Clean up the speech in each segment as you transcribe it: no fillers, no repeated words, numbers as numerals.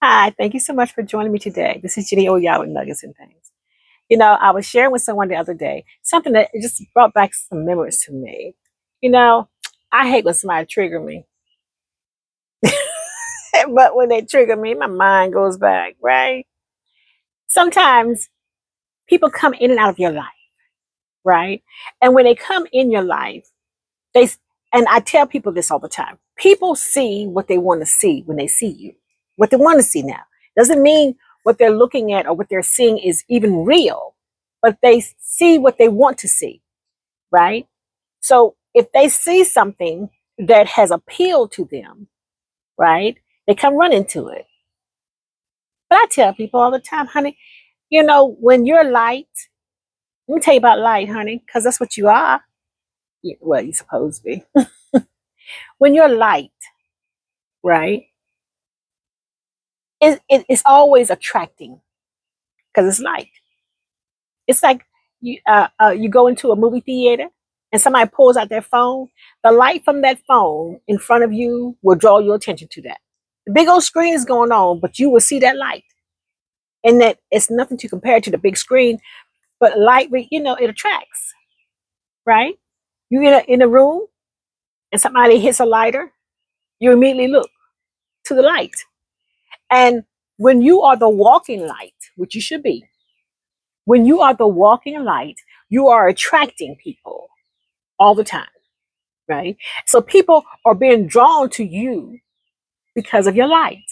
Hi, thank you so much for joining me today. This is Jenny Oyawa with Nuggets and Things. I was sharing with someone the other day something that it just brought back some memories to me. You know, I hate when somebody trigger me, but when they trigger me, my mind goes back, right? Sometimes people come in and out of your life, right? And when they come in your life, they and I tell people this all the time. People see what they want to see when they see you. What they want to see now. Doesn't mean what they're looking at or what they're seeing is even real, but they see what they want to see, right? So if they see something that has appealed to them, right, they come running to it. But I tell people all the time, honey, when you're light, let me tell you about light, honey, because that's what you are. Well, you're supposed to be. When you're light, right, it's always attracting because it's light. It's like you go into a movie theater and somebody pulls out their phone. The light from that phone in front of you will draw your attention to that. The big old screen is going on, but you will see that light, and that it's nothing to compare to the big screen. But light, it attracts, right? You in a room and somebody hits a lighter, you immediately look to the light. And when you are the walking light, which you should be, when you are the walking light, you are attracting people all the time, right? So people are being drawn to you because of your light.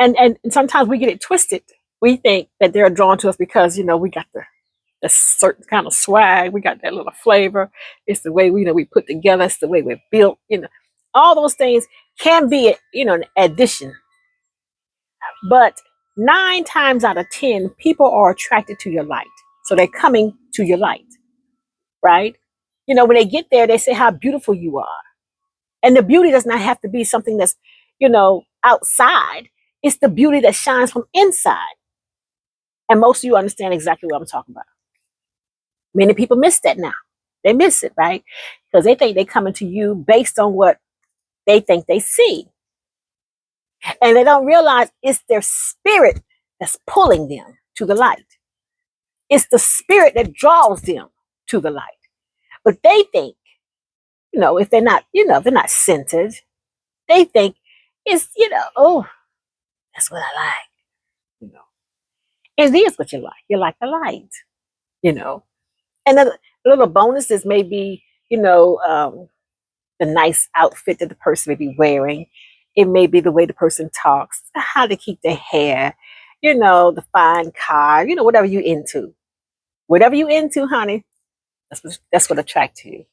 And sometimes we get it twisted. We think that they're drawn to us because, we got the certain kind of swag, we got that little flavor. It's the way we put together, it's the way we're built, all those things can be, an addition. But 9 times out of 10, people are attracted to your light. So they're coming to your light, right? When they get there, they say how beautiful you are. And the beauty does not have to be something that's, outside. It's the beauty that shines from inside. And most of you understand exactly what I'm talking about. Many people miss that now. They miss it, right? Because they think they're coming to you based on what they think they see. And they don't realize it's their spirit that's pulling them to the light. It's the spirit that draws them to the light. But they think, if they're not, if they're not centered, they think it's, oh, that's what I like. You know, it is what you like. You like the light, you know. And then little bonuses may be, the nice outfit that the person may be wearing. It may be the way the person talks, how they keep their hair, the fine car, whatever you into. Whatever you into, honey, that's what attracts you.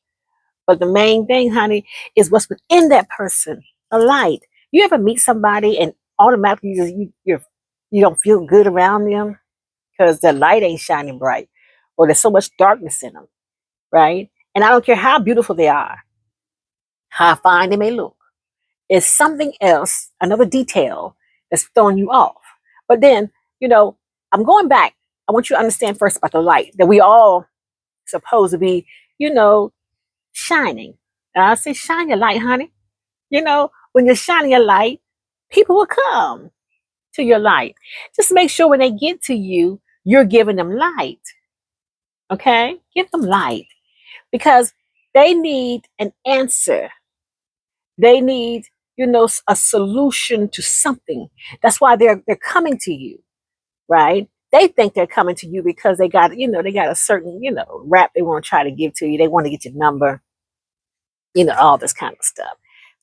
But the main thing, honey, is what's within that person, the light. You ever meet somebody and automatically you don't feel good around them because their light ain't shining bright, or there's so much darkness in them, right? And I don't care how beautiful they are, how fine they may look. It's something else, another detail that's throwing you off. But then, I'm going back. I want you to understand first about the light that we all supposed to be, you know, shining. And I say, shine your light, honey. When you're shining your light, people will come to your light. Just make sure when they get to you, you're giving them light. Okay? Give them light because they need an answer. They need, a solution to something. That's why they're coming to you, right? They think they're coming to you because they got a certain, rap they want to try to give to you. They want to get your number, all this kind of stuff.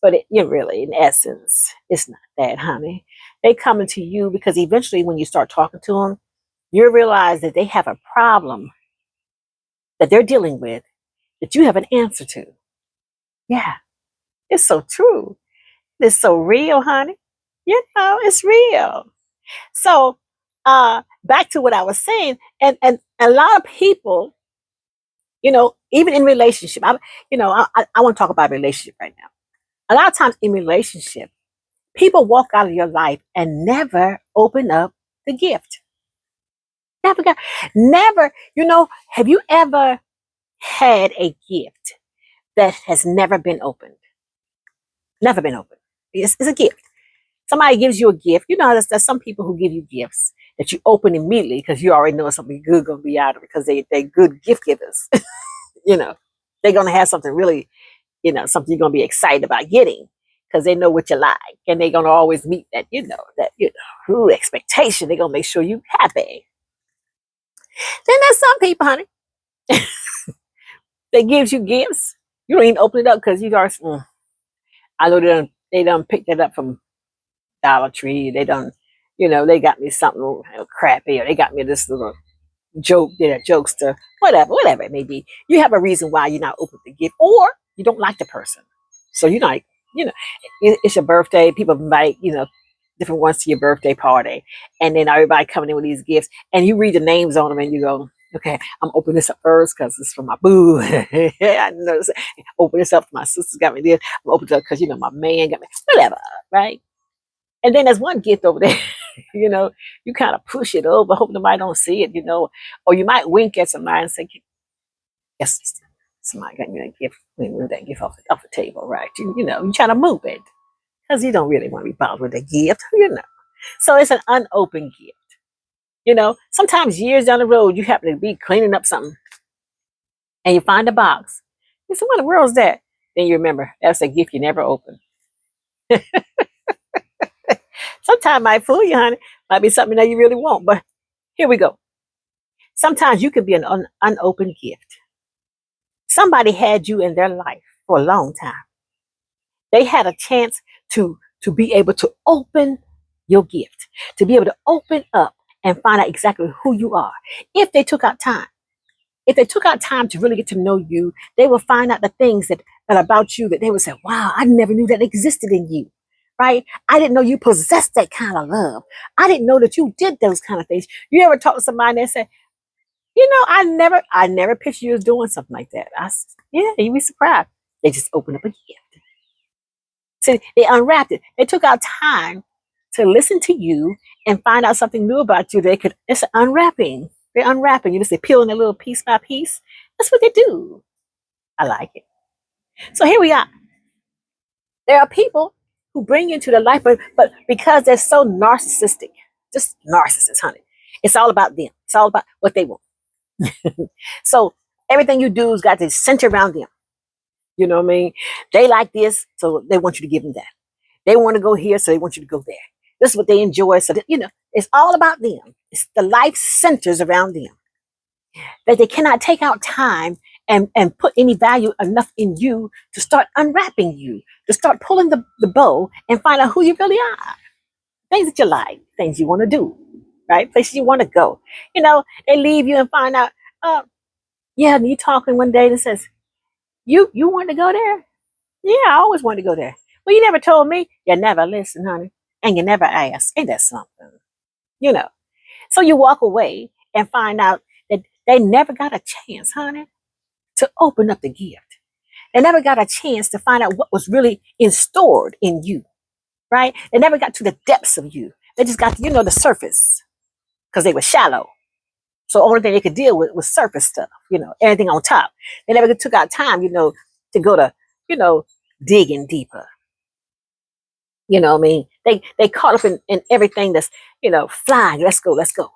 But really, in essence, it's not that, honey. They coming to you because eventually, when you start talking to them, you realize that they have a problem that they're dealing with that you have an answer to. Yeah, it's so true. It's so real, honey. It's real. So, back to what I was saying, and a lot of people, even in relationship, I want to talk about relationship right now. A lot of times in relationship, people walk out of your life and never open up the gift. Never got, never, have you ever had a gift that has never been opened? Never been opened. It's a gift. Somebody gives you a gift. You know, there's some people who give you gifts that you open immediately because you already know something good going to be out of it because they're good gift givers. You know, they're going to have something really, something you're going to be excited about getting because they know what you like and they're going to always meet that expectation. They're going to make sure you're happy. Then there's some people, honey, that gives you gifts. You don't even open it up because you are, I know they done picked that up from Dollar Tree. They done, they got me something crappy or they got me this little joke, a jokester, whatever it may be. You have a reason why you're not open to gift, or you don't like the person. So you're not, it's your birthday. People invite, different ones to your birthday party, and then everybody coming in with these gifts, and you read the names on them, and you go, okay, I'm opening this up first because it's for my boo. I know. Open this up for my sister's got me this. I'm opening it up because my man got me whatever, right? And then there's one gift over there, you kind of push it over, hope nobody don't see it, or you might wink at somebody and say, yes, somebody got me that gift. We move that gift off the table, right? You trying to move it because you don't really want to be bothered with the gift. So it's an unopened gift. Sometimes years down the road, you happen to be cleaning up something and you find a box. You say, what in the world is that? Then you remember, that's a gift you never opened. Sometimes it might fool you, honey. Might be something that you really want, but here we go. Sometimes you could be an unopened gift. Somebody had you in their life for a long time. They had a chance to be able to open your gift, to be able to open up and find out exactly who you are. If they took out time, if they took out time to really get to know you, they will find out the things that about you that they would say, wow, I never knew that existed in you. Right? I didn't know you possessed that kind of love. I didn't know that you did those kind of things. You ever talk to somebody and say, I never pictured you as doing something like that. Yeah, you'd be surprised. They just opened up a gift. See, they unwrapped it. They took out time to listen to you and find out something new about you. It's unwrapping. They're unwrapping. You just say peeling a little piece by piece. That's what they do. I like it. So here we are. There are people who bring you into their life, but because they're so narcissistic, just narcissists, honey. It's all about them. It's all about what they want. So everything you do has got to center around them. You know what I mean? They like this, so they want you to give them that. They want to go here, so they want you to go there. This is what they enjoy. So that, it's all about them. It's the life centers around them. That they cannot take out time and put any value enough in you to start unwrapping you, to start pulling the bow and find out who you really are. Things that you like, things you want to do, right? Places you want to go. They leave you and find out, yeah, and you talking one day and says, you want to go there? Yeah, I always wanted to go there. Well, you never told me. You never listen, honey. And you never ask. Ain't that something? You know. So you walk away and find out that they never got a chance, honey, to open up the gift. They never got a chance to find out what was really stored in you, right? They never got to the depths of you. They just got, the surface because they were shallow. So the only thing they could deal with was surface stuff, anything on top. They never took out time, to go to, digging deeper. You know what I mean? They caught up in everything that's, flying, let's go.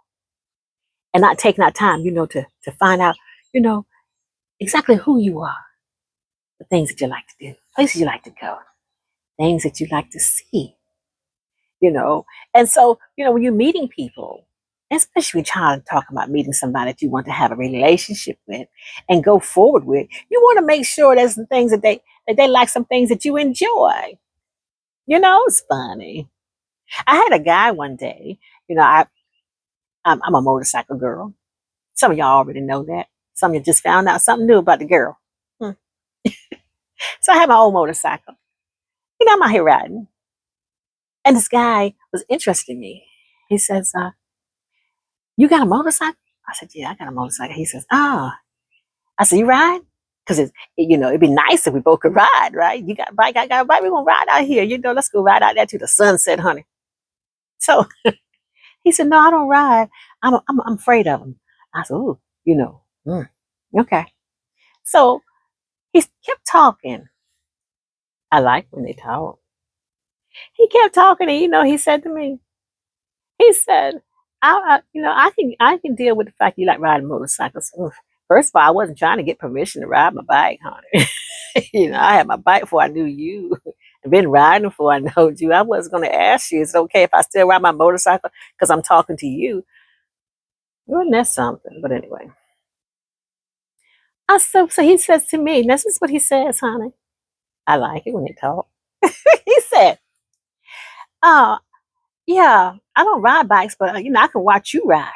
And not taking out time, to find out, you know, exactly who you are, the things that you like to do, places you like to go, things that you like to see, you know. And so, when you're meeting people, especially when you're trying to talk about meeting somebody that you want to have a relationship with and go forward with, you want to make sure there's some things that they like, some things that you enjoy. It's funny. I had a guy one day, I'm a motorcycle girl. Some of y'all already know that. Some of you just found out something new about the girl. Hmm. So I have my own motorcycle. I'm out here riding. And this guy was interested in me. He says, you got a motorcycle? I said, yeah, I got a motorcycle. He says, oh. I said, you ride? Because it'd be nice if we both could ride, right? You got a bike, I got a bike. We're going to ride out here. Let's go ride out there to the sunset, honey. So he said, no, I don't ride. I'm afraid of them. I said, oh, okay. So he kept talking. I like when they talk. He kept talking, and he said to me, he said, I can deal with the fact you like riding motorcycles. First of all, I wasn't trying to get permission to ride my bike, honey. I had my bike before I knew you. I've been riding before I know you. I wasn't going to ask you, is it okay if I still ride my motorcycle because I'm talking to you? Wasn't that something? But anyway, so he says to me, this is what he says, honey. I like it when they talk. He said, "Oh, yeah, I don't ride bikes, but I can watch you ride."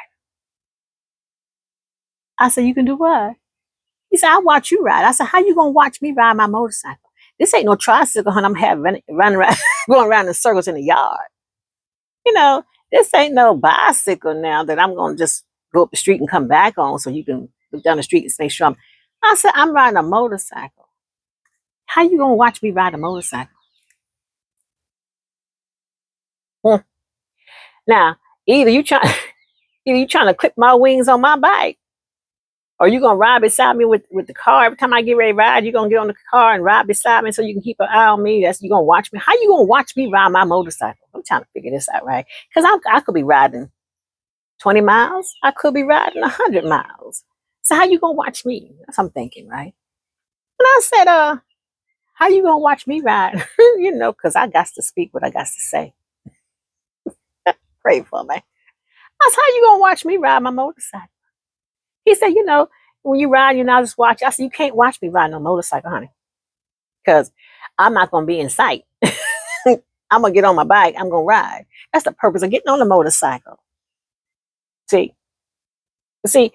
I said, "You can do what?" He said, "I watch you ride." I said, "How you gonna watch me ride my motorcycle? This ain't no tricycle, honey. I'm having running around, going around in circles in the yard. You know, this ain't no bicycle now that I'm gonna just go up the street and come back on, so you can look down the street and make sure I'm." I said, "I'm riding a motorcycle. How you gonna watch me ride a motorcycle?" Hmm. Now, either you try, either you trying to clip my wings on my bike, or you gonna ride beside me with the car. Every time I get ready to ride, you gonna get on the car and ride beside me so you can keep an eye on me. That's you gonna watch me. How you gonna watch me ride my motorcycle? I'm trying to figure this out, right? Because I could be riding 20 miles. I could be riding 100 miles. So how you gonna watch me? That's what I'm thinking, right? And I said, how you gonna watch me ride? Because I got to speak what I got to say. Pray for me. That's how you gonna watch me ride my motorcycle. He said, when you ride, I just watch. I said, you can't watch me ride no motorcycle, honey, because I'm not gonna be in sight. I'm gonna get on my bike. I'm gonna ride. That's the purpose of getting on the motorcycle. See, see,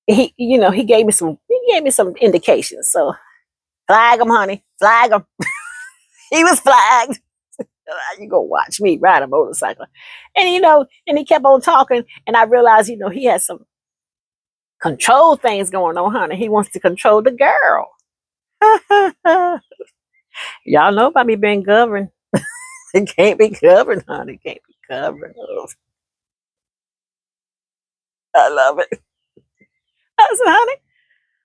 he gave me some indications. So flag him, honey, flag him. He was flagged. You go watch me ride a motorcycle, and he kept on talking, and I realized, he has some control things going on, honey. He wants to control the girl. Y'all know about me being governed. It can't be governed, honey. It can't be governed. Oh, I love it. I said, honey.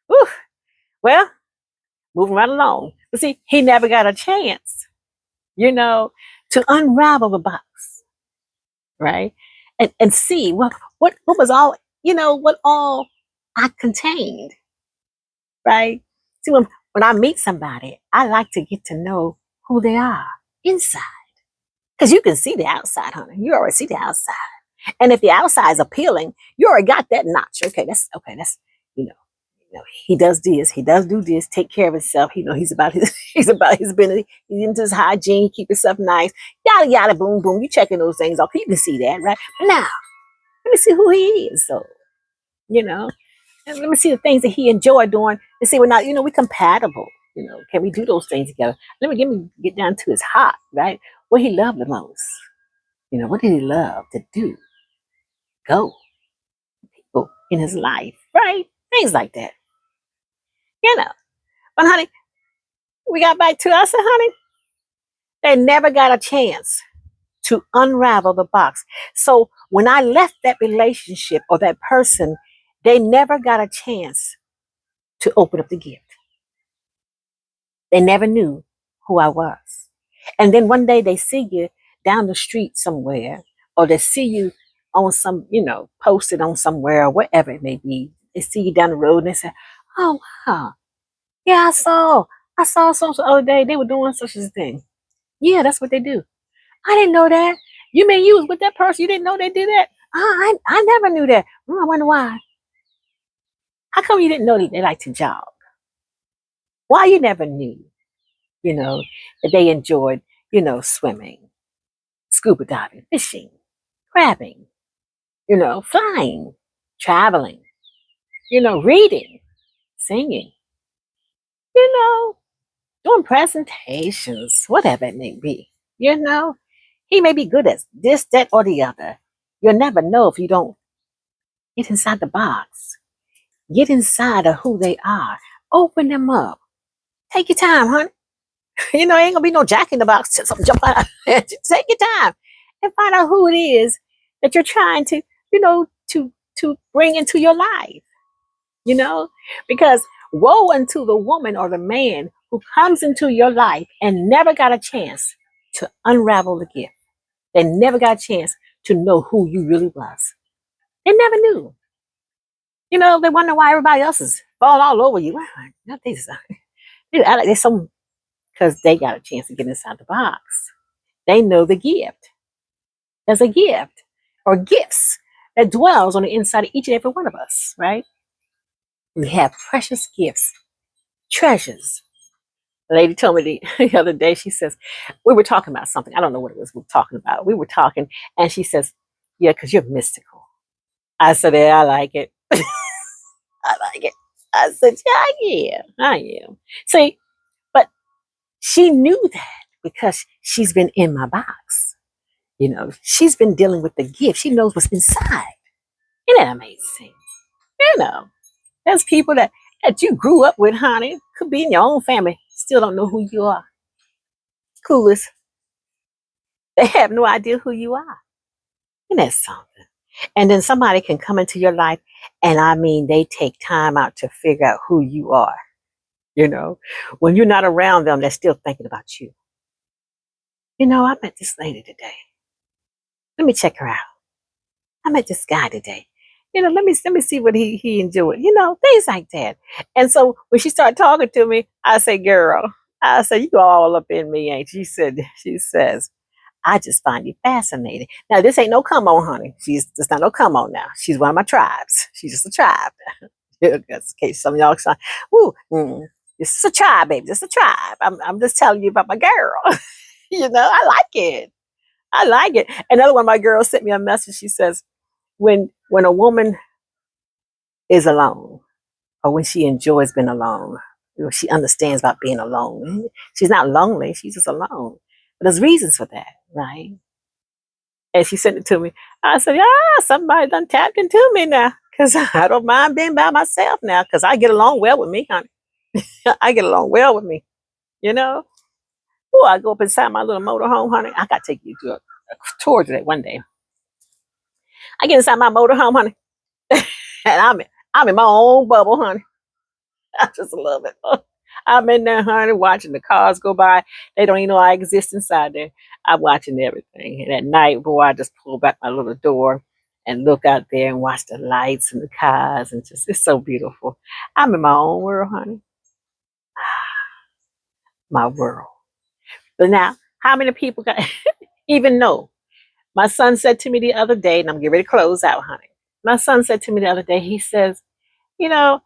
Whew. Well, moving right along. But see, he never got a chance, to unravel the box, right? And see what was all, what all I contained, right? See, when I meet somebody, I like to get to know who they are inside. Because you can see the outside, honey. You already see the outside. And if the outside is appealing, you already got that notch. Okay, that's he does this, he does do this, take care of himself. He's about his he's about his business, he's into his hygiene, keep himself nice, yada yada boom boom. You checking those things off. You can see that, right? Now, let me see who he is. So, you know, and let me see the things that he enjoyed doing and see we're not, we compatible. Can we do those things together? Let me get down to his heart, right? What he loved the most. What did he love to do? Go. People in his life, right? Things like that. You know. But honey, we got back to us, honey. They never got a chance to unravel the box. So when I left that relationship or that person, they never got a chance to open up the gift. They never knew who I was. And then one day they see you down the street somewhere, or they see you on some, posted on somewhere, or whatever it may be. They see you down the road and they say, "Oh wow, yeah, I saw some the other day. They were doing such a thing." Yeah, that's what they do. I didn't know that. You mean you was with that person? You didn't know they did that? I never knew that. I wonder why. How come you didn't know they like to jog? Why you never knew, that they enjoyed, swimming, scuba diving, fishing, crabbing, flying, traveling, reading, singing, you know, doing presentations, whatever it may be, He may be good at this, that, or the other. You'll never know if you don't get inside the box. Get inside of who they are. Open them up. Take your time, honey. Ain't gonna be no jack in the box. Something jump out. Take your time and find out who it is that you're trying to, to bring into your life. Because woe unto the woman or the man who comes into your life and never got a chance to unravel the gift. They never got a chance to know who you really was. They never knew. They wonder why everybody else is falling all over you. They some because they got a chance to get inside the box. They know the gift. There's a gift or gifts that dwells on the inside of each and every one of us, right? We have precious gifts, treasures. The lady told me the other day, she says, we were talking about something. I don't know what it was we were talking about. We were talking, and she says, yeah, because you're mystical. I said, yeah, I like it. I like it. I said, yeah, I am. See, but she knew that because she's been in my box. She's been dealing with the gift. She knows what's inside. Isn't that amazing? You know, there's people that you grew up with, honey, could be in your own family, still don't know who you are. Coolest. They have no idea who you are. And that's something. And then somebody can come into your life, and I mean, they take time out to figure out who you are. When you're not around them, they're still thinking about you. I met this lady today. Let me check her out. I met this guy today. Let me see what he enjoyed. Things like that. And so when she started talking to me, I say, girl, I said, you all up in me, ain't you? She says, I just find you fascinating. Now, this ain't no come on, honey. She's just not no come on now. She's one of my tribes. She's just a tribe. Just in case some of y'all say, ooh, this is a tribe, baby. This is a tribe. I'm just telling you about my girl. I like it. I like it. Another one of my girls sent me a message. She says, when a woman is alone, or when she enjoys being alone, she understands about being alone. She's not lonely. She's just alone. But there's reasons for that, right? And she sent it to me. I said, somebody done tapped into me now. Because I don't mind being by myself now. Because I get along well with me, honey. I get along well with me. You know? Oh, I go up inside my little motorhome, honey. I got to take you to a tour today one day. I get inside my motorhome, honey. And I'm in my own bubble, honey. I just love it. I'm in there, honey, watching the cars go by. They don't even know I exist inside there. I'm watching everything. And at night, boy, I just pull back my little door and look out there and watch the lights and the cars. And it's so beautiful. I'm in my own world, honey. My world. But now, how many people even know? My son said to me the other day, and I'm getting ready to close out, honey. My son said to me the other day, he says, you know,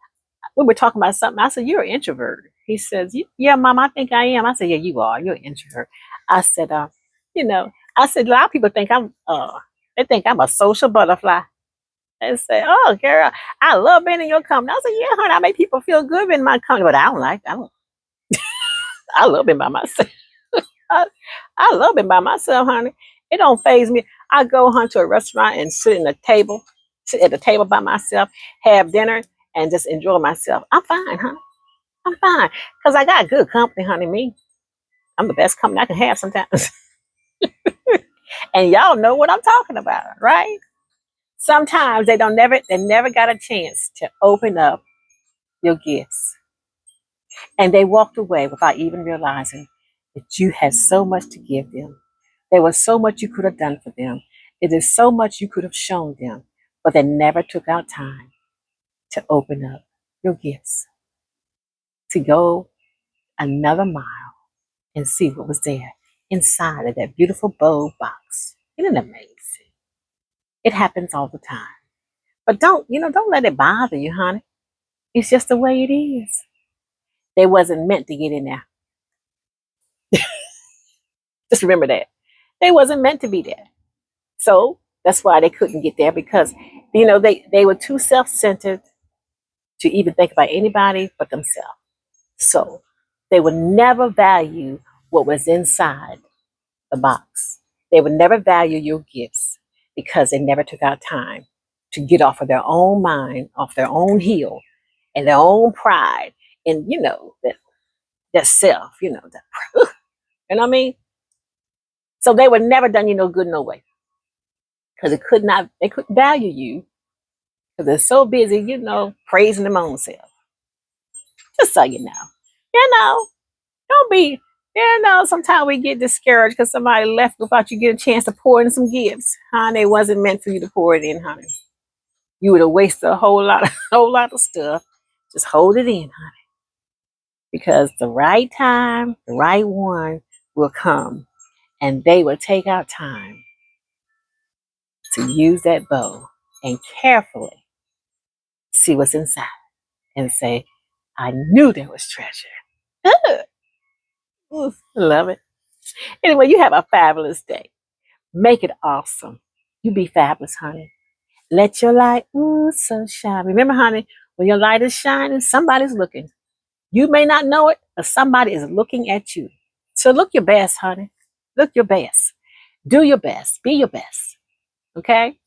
we were talking about something. I said, you're an introvert. He says, yeah, Mom, I think I am. I said, yeah, you are. You're an introvert. I said, I said, a lot of people think they think I'm a social butterfly. They say, oh, girl, I love being in your company. I said, yeah, honey, I make people feel good in my company, but I love being by myself. I love being by myself, honey. It don't faze me. I go, honey, to a restaurant and sit at the table by myself, have dinner, and just enjoy myself. I'm fine, honey. I'm fine. Because I got good company, honey. Me. I'm the best company I can have sometimes. And y'all know what I'm talking about, right? Sometimes they never got a chance to open up your gifts. And they walked away without even realizing that you had so much to give them. There was so much you could have done for them. It is so much you could have shown them, but they never took out time to open up your gifts, to go another mile and see what was there inside of that beautiful bold box. Isn't it amazing? It happens all the time. But don't let it bother you, honey. It's just the way it is. They wasn't meant to get in there. Just remember that. They wasn't meant to be there. So that's why they couldn't get there because, they were too self-centered to even think about anybody but themselves. So they would never value what was inside the box. They would never value your gifts because they never took out time to get off of their own mind, off their own heel, and their own pride, and that self, that, you know what I mean? So they would never done you no good no way. Because they couldn't value you because they're so busy, praising their own self. Just so you know. You know, don't be, You know, sometimes we get discouraged because somebody left without you get a chance to pour in some gifts. Honey, it wasn't meant for you to pour it in, honey. You would have wasted a whole lot, whole lot of stuff. Just hold it in, honey, because the right time, the right one will come, and they will take out time to use that bow and carefully see what's inside and say, "I knew there was treasure." Ooh, love it. Anyway, you have a fabulous day. Make it awesome. You be fabulous, honey. Let your light, ooh, so shine. Remember, honey, when your light is shining, somebody's looking. You may not know it, but somebody is looking at you. So look your best, honey. Look your best. Do your best. Be your best. Okay?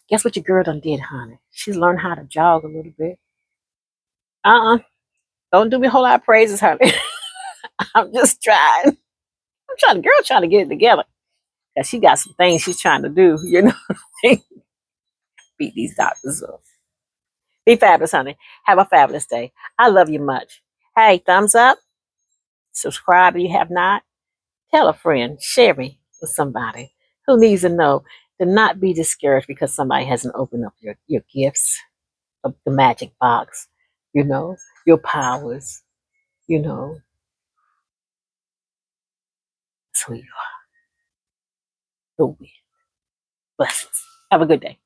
Guess what your girl done did, honey? She's learned how to jog a little bit. Uh-uh. Don't do me a whole lot of praises, honey. I'm just trying. Girl trying to get it together. Because she got some things she's trying to do, you know. Beat these doctors up. Be fabulous, honey. Have a fabulous day. I love you much. Hey, thumbs up. Subscribe if you have not. Tell a friend. Share me with somebody who needs to know to not be discouraged because somebody hasn't opened up your gifts of the magic box, you know, your powers, you know. So you are the wind. Blessings. Have a good day.